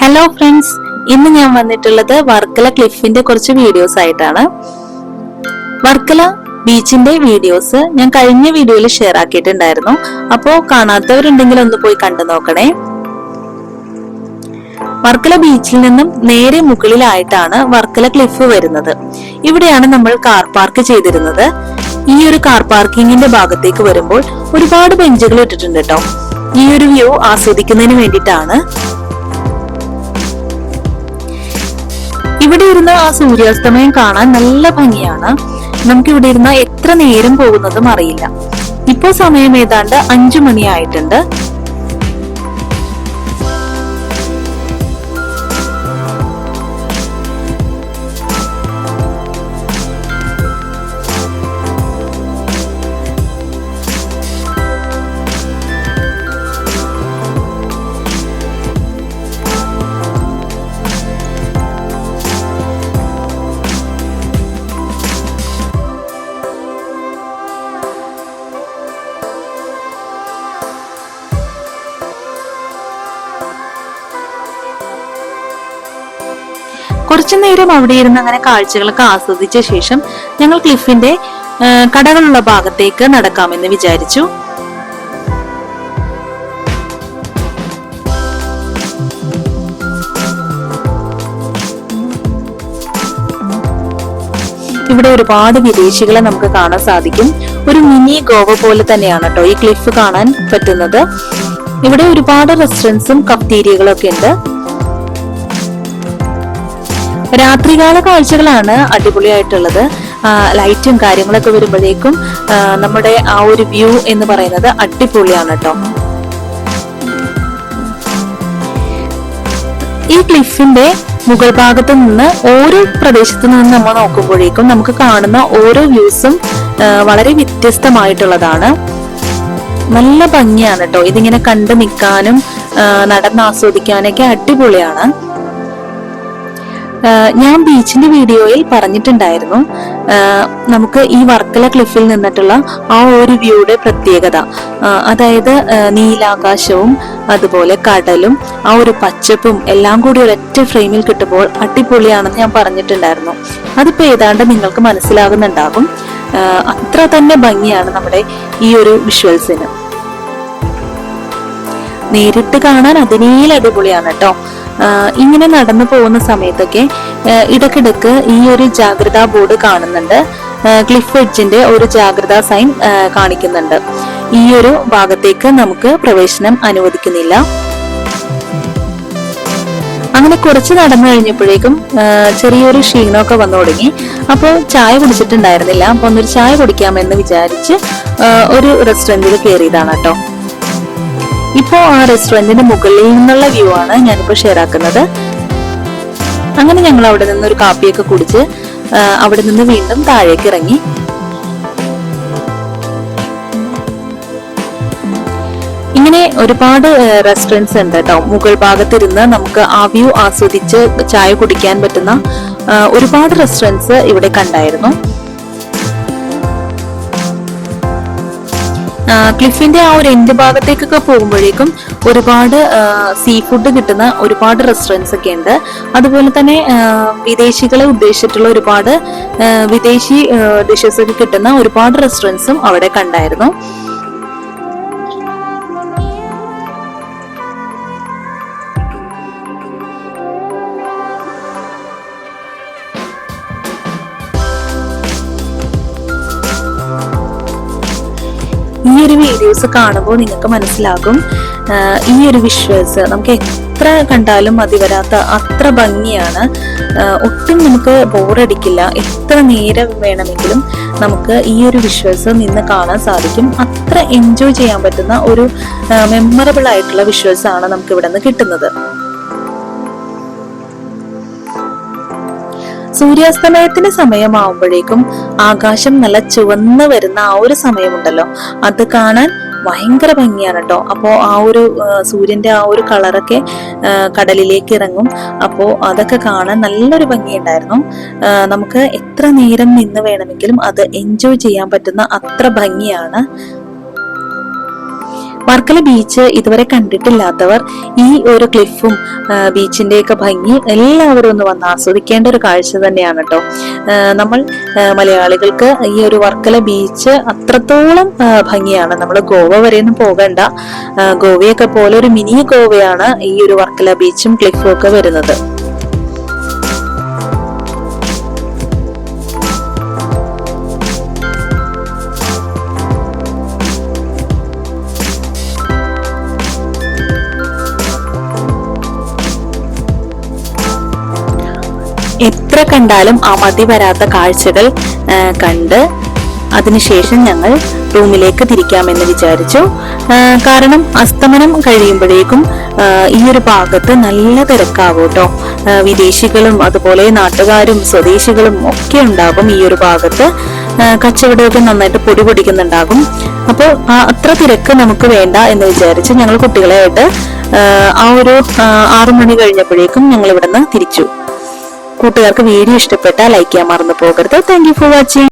Hello friends, ഇന്ന് ഞാൻ വന്നിട്ടുള്ളത് വർക്കല ക്ലിഫിന്റെ കുറച്ച് വീഡിയോസ് ആയിട്ടാണ്. വർക്കല ബീച്ചിന്റെ വീഡിയോസ് ഞാൻ കഴിഞ്ഞ വീഡിയോയിൽ ഷെയർ ആക്കിയിട്ടുണ്ടായിരുന്നു. അപ്പോൾ കാണാത്തവരുണ്ടെങ്കിൽ ഒന്ന് പോയി കണ്ടു നോക്കണേ. വർക്കല ബീച്ചിൽ നിന്നും നേരെ മുകളിലായിട്ടാണ് വർക്കല ക്ലിഫ് വരുന്നത്. ഇവിടെയാണ് നമ്മൾ കാർ പാർക്ക് ചെയ്തിരുന്നത്. ഈ ഒരു കാർ പാർക്കിങ്ങിന്റെ ഭാഗത്തേക്ക് വരുമ്പോൾ ഒരുപാട് ബെഞ്ചുകൾ ഇട്ടിട്ടുണ്ട് കേട്ടോ. ഈ ഒരു വ്യൂ ആസ്വദിക്കുന്നതിന് വേണ്ടിയിട്ടാണ്. ഇവിടെ ഇരുന്ന് ആ സൂര്യാസ്തമയം കാണാൻ നല്ല ഭംഗിയാണ്. നമുക്ക് ഇവിടെ ഇരുന്ന എത്ര നേരം പോകുന്നതും അറിയില്ല. ഇപ്പോ സമയം ഏതാണ്ട് 5 മണിയായിട്ടുണ്ട്. കുറച്ചു നേരം അവിടെ ഇരുന്ന് അങ്ങനെ കാഴ്ചകളൊക്കെ ആസ്വദിച്ച ശേഷം ഞങ്ങൾ ക്ലിഫിന്റെ കടകളുള്ള ഭാഗത്തേക്ക് നടക്കാമെന്ന് വിചാരിച്ചു. ഇവിടെ ഒരുപാട് വിദേശികളെ നമുക്ക് കാണാൻ സാധിക്കും. ഒരു മിനി ഗോവ പോലെ തന്നെയാണ് കേട്ടോ ഈ ക്ലിഫ് കാണാൻ പറ്റുന്നത്. ഇവിടെ ഒരുപാട് റെസ്റ്റോറൻറ്റ്സും കഫ്റ്റീരിയകളും ഒക്കെ ഉണ്ട്. രാത്രികാല കാഴ്ചകളാണ് അടിപൊളിയായിട്ടുള്ളത്. ലൈറ്റും കാര്യങ്ങളൊക്കെ വരുമ്പോഴേക്കും നമ്മുടെ ആ ഒരു വ്യൂ എന്ന് പറയുന്നത് അടിപൊളിയാണ് കേട്ടോ. ഈ ക്ലിഫിന്റെ മുകൾ ഭാഗത്ത് നിന്ന് ഓരോ പ്രദേശത്ത് നിന്ന് നമ്മൾ നോക്കുമ്പോഴേക്കും നമുക്ക് കാണുന്ന ഓരോ വ്യൂസും വളരെ വ്യത്യസ്തമായിട്ടുള്ളതാണ്. നല്ല ഭംഗിയാണ് കേട്ടോ. ഇതിങ്ങനെ കണ്ടു നിൽക്കാനും നടന്ന് ആസ്വദിക്കാനൊക്കെ അടിപൊളിയാണ്. ഞാൻ ബീച്ചിന്റെ വീഡിയോയിൽ പറഞ്ഞിട്ടുണ്ടായിരുന്നു, നമുക്ക് ഈ വർക്കല ക്ലിഫിൽ നിന്നിട്ടുള്ള ആ ഒരു വ്യൂയുടെ പ്രത്യേകത, അതായത് നീലാകാശവും അതുപോലെ കടലും ആ ഒരു പച്ചപ്പും എല്ലാം കൂടി ഒരൊറ്റ ഫ്രെയിമിൽ കിട്ടുമ്പോൾ അടിപൊളിയാണെന്ന് ഞാൻ പറഞ്ഞിട്ടുണ്ടായിരുന്നു. അതിപ്പോ ഏതാണ്ട് നിങ്ങൾക്ക് മനസ്സിലാകുന്നുണ്ടാകും. അത്ര തന്നെ ഭംഗിയാണ് നമ്മുടെ ഈ ഒരു വിഷ്വൽസിന്. നേരിട്ട് കാണാൻ അതിനേൽ അടിപൊളിയാണ് കേട്ടോ. ഇങ്ങനെ നടന്നു പോകുന്ന സമയത്തൊക്കെ ഇടക്കിടക്ക് ഈ ഒരു ജാഗ്രതാ ബോർഡ് കാണുന്നുണ്ട്. ക്ലിഫ് എഡ്ജിന്റെ ഒരു ജാഗ്രതാ സൈൻ കാണിക്കുന്നുണ്ട്. ഈ ഒരു ഭാഗത്തേക്ക് നമുക്ക് പ്രവേശനം അനുവദിക്കുന്നില്ല. അങ്ങനെ കുറച്ച് നടന്നു കഴിഞ്ഞപ്പോഴേക്കും ചെറിയൊരു ക്ഷീണമൊക്കെ വന്നു തുടങ്ങി. അപ്പോൾ ചായ കുടിച്ചിട്ടുണ്ടായിരുന്നില്ല. അപ്പൊ ഒന്നൊരു ചായ കുടിക്കാമെന്ന് വിചാരിച്ച് ഒരു റെസ്റ്റോറന്റിൽ കയറിയതാണ് കേട്ടോ. ഇപ്പോ ആ റെസ്റ്റോറന്റിന്റെ മുകളിൽ നിന്നുള്ള വ്യൂ ആണ് ഞാനിപ്പോ ഷെയർ ആക്കുന്നത്. അങ്ങനെ ഞങ്ങൾ അവിടെ നിന്ന് ഒരു കാപ്പിയൊക്കെ കുടിച്ച് അവിടെ നിന്ന് വീണ്ടും താഴേക്ക് ഇറങ്ങി. ഇങ്ങനെ ഒരുപാട് റെസ്റ്റോറൻറ്റ്സ് ഉണ്ട് കേട്ടോ. മുകൾ ഭാഗത്തിരുന്ന് നമുക്ക് ആ വ്യൂ ആസ്വദിച്ച് ചായ കുടിക്കാൻ പറ്റുന്ന ഒരുപാട് റെസ്റ്റോറൻറ്റ്സ് ഇവിടെ കണ്ടായിരുന്നു. ക്ലിഫിന്റെ ആ ഒരു എൻഡ് ഭാഗത്തേക്കൊക്കെ പോകുമ്പോഴേക്കും ഒരുപാട് സീ ഫുഡ് കിട്ടുന്ന ഒരുപാട് റെസ്റ്റോറൻറ്റ്സ് ഒക്കെ ഉണ്ട്. അതുപോലെ തന്നെ വിദേശികളെ ഉദ്ദേശിച്ചിട്ടുള്ള ഒരുപാട് വിദേശി ഡിഷസ് ഒക്കെ കിട്ടുന്ന ഒരുപാട് റെസ്റ്റോറൻറ്റ്സും അവിടെ കണ്ടായിരുന്നു. ഈ ഒരു വീഡിയോസ് കാണുമ്പോൾ നിങ്ങൾക്ക് മനസ്സിലാകും ഈ ഒരു വിഷ്വൽസ് നമുക്ക് എത്ര കണ്ടാലും മതി വരാത്ത അത്ര ഭംഗിയാണ്. ഒട്ടും നമുക്ക് ബോറടിക്കില്ല. എത്ര നേരം വേണമെങ്കിലും നമുക്ക് ഈ ഒരു വിഷ്വൽസ് നിന്ന് കാണാൻ സാധിക്കും. അത്ര എൻജോയ് ചെയ്യാൻ പറ്റുന്ന ഒരു മെമ്മറബിൾ ആയിട്ടുള്ള വിഷ്വൽസ് ആണ് നമുക്ക് ഇവിടെ നിന്ന് കിട്ടുന്നത്. സൂര്യാസ്തമയത്തിന്റെ സമയമാവുമ്പോഴേക്കും ആകാശം നല്ല ചുവന്ന് വരുന്ന ആ ഒരു സമയമുണ്ടല്ലോ, അത് കാണാൻ ഭയങ്കര ഭംഗിയാണ് കേട്ടോ. അപ്പോൾ ആ ഒരു സൂര്യന്റെ ആ ഒരു കളറൊക്കെ കടലിലേക്ക് ഇറങ്ങും. അപ്പോൾ അതൊക്കെ കാണാൻ നല്ലൊരു ഭംഗിയുണ്ടായിരുന്നു. നമുക്ക് എത്ര നേരം നിന്ന് വേണമെങ്കിലും അത് എൻജോയ് ചെയ്യാൻ പറ്റുന്ന അത്ര ഭംഗിയാണ്. വർക്കല ബീച്ച് ഇതുവരെ കണ്ടിട്ടില്ലാത്തവർ ഈ ഒരു ക്ലിഫും ബീച്ചിന്റെയൊക്കെ ഭംഗി എല്ലാവരും ഒന്ന് വന്ന് ആസ്വദിക്കേണ്ട ഒരു കാഴ്ച തന്നെയാണ് കേട്ടോ. നമ്മൾ മലയാളികൾക്ക് ഈ ഒരു വർക്കല ബീച്ച് അത്രത്തോളം ഭംഗിയാണ്. നമ്മൾ ഗോവ വരെയൊന്നും പോകണ്ട, ഗോവയൊക്കെ പോലെ ഒരു മിനി ഗോവയാണ് ഈ ഒരു വർക്കല ബീച്ചും ക്ലിഫും ഒക്കെ വരുന്നത്. എത്ര കണ്ടാലും ആ മതി വരാത്ത കാഴ്ചകൾ കണ്ട് അതിനുശേഷം ഞങ്ങൾ റൂമിലേക്ക് തിരിക്കാമെന്ന് വിചാരിച്ചു. കാരണം അസ്തമനം കഴിയുമ്പോഴേക്കും ഈ ഒരു ഭാഗത്ത് നല്ല തിരക്കാവും കേട്ടോ. വിദേശികളും അതുപോലെ നാട്ടുകാരും സ്വദേശികളും ഒക്കെ ഉണ്ടാകും ഈ ഒരു ഭാഗത്ത്. കച്ചവടമൊക്കെ നന്നായിട്ട് പൊടി പൊടിക്കുന്നുണ്ടാകും. അപ്പോൾ അത്ര തിരക്ക് നമുക്ക് വേണ്ട എന്ന് വിചാരിച്ച് ഞങ്ങൾ കുട്ടികളായിട്ട് ആ ഒരു 6 മണി കഴിഞ്ഞപ്പോഴേക്കും ഞങ്ങൾ ഇവിടുന്ന് തിരിച്ചു. കൂട്ടുകാർക്ക് വീഡിയോ ഇഷ്ടപ്പെട്ടാൽ ലൈക്ക് ചെയ്യാൻ മറന്നു പോകരുത്. Thank you for watching.